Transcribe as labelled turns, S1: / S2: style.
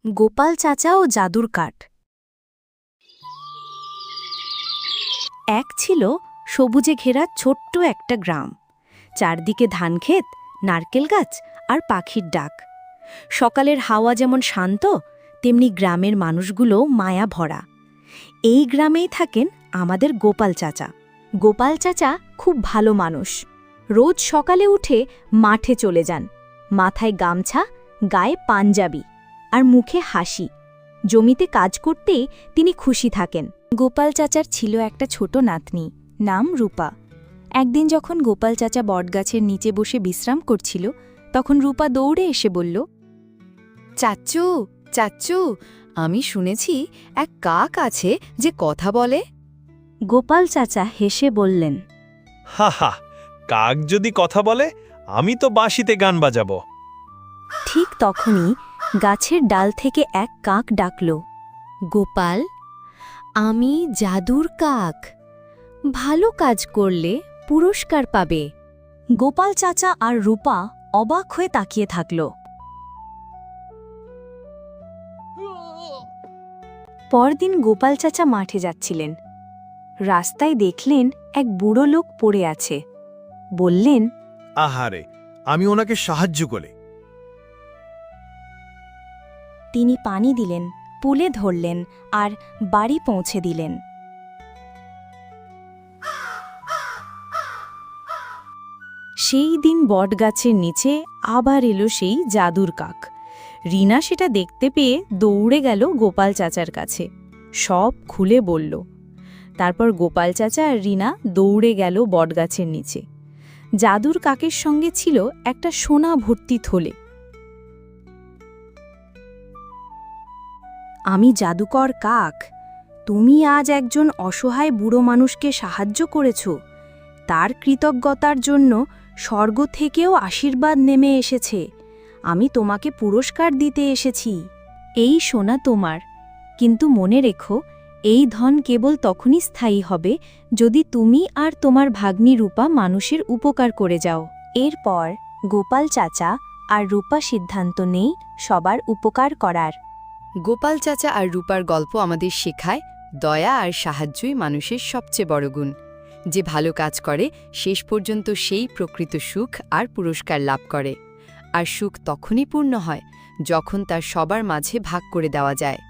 S1: গোপাল চাচা ও জাদুর কাঠ। এক ছিল সবুজে ঘেরা ছোট্ট একটা গ্রাম, চারদিকে ধানক্ষেত, নারকেল গাছ আর পাখির ডাক। সকালের হাওয়া যেমন শান্ত, তেমনি গ্রামের মানুষগুলো মায়া ভরা। এই গ্রামেই থাকেন আমাদের গোপাল চাচা। গোপাল চাচা খুব ভালো মানুষ। রোজ সকালে উঠে মাঠে চলে যান, মাথায় গামছা, গায়ে পাঞ্জাবি আর মুখে হাসি। জমিতে কাজ করতেই তিনি খুশি থাকেন। গোপাল চাচার ছিল একটা ছোট নাতনি, নাম রূপা। একদিন যখন গোপাল চাচা বটগাছের নিচে বসে বিশ্রাম করছিল, তখন রূপা দৌড়ে এসে বলল,
S2: চাচ্চু, চাচ্চু, আমি শুনেছি এক কাক আছে যে কথা বলে।
S1: গোপাল চাচা হেসে বললেন,
S3: হা হা, কাক যদি কথা বলে, আমি তো বাঁশিতে গান বাজাবো।
S1: ঠিক তখনই গাছের ডাল থেকে এক কাক ডাকল,
S2: গোপাল, আমি জাদুর কাক, ভালো কাজ করলে পুরস্কার পাবে।
S1: গোপাল চাচা আর রূপা অবাক হয়ে তাকিয়ে থাকল। পরদিন গোপাল চাচা মাঠে যাচ্ছিলেন। রাস্তায় দেখলেন এক বুড়ো লোক পড়ে আছে। বললেন,
S3: আহারে, আমি ওনাকে সাহায্য করে।
S1: তিনি পানি দিলেন, পুলে ধরলেন আর বাড়ি পৌঁছে দিলেন। সেই দিন বটগাছের নিচে আবার এলো সেই জাদুর কাক। রিনা সেটা দেখতে পেয়ে দৌড়ে গেল গোপাল চাচার কাছে, সব খুলে বলল। তারপর গোপাল চাচা আর রিনা দৌড়ে গেল বটগাছের নিচে। জাদুর কাকের সঙ্গে ছিল একটা সোনা ভর্তি থলে। আমি জাদুকর কাক, তুমি আজ একজন অসহায় বুড়ো মানুষকে সাহায্য করেছ। তার কৃতজ্ঞতার জন্য স্বর্গ থেকেও আশীর্বাদ নেমে এসেছে। আমি তোমাকে পুরস্কার দিতে এসেছি। এই সোনা তোমার, কিন্তু মনে রেখো, এই ধন কেবল তখনই স্থায়ী হবে যদি তুমি আর তোমার ভাগ্নি রূপা মানুষের উপকার করে যাও। এরপর গোপাল চাচা আর রূপা সিদ্ধান্ত নেই সবার উপকার করার।
S2: গোপাল চাচা আর রূপার গল্প আমাদের শেখায়, দয়া আর সাহায্যই মানুষের সবচেয়ে বড় গুণ। যে ভালো কাজ করে শেষ পর্যন্ত সেই প্রকৃত সুখ আর পুরস্কার লাভ করে। আর সুখ তখনই পূর্ণ হয় যখন তার সবার মাঝে ভাগ করে দেওয়া যায়।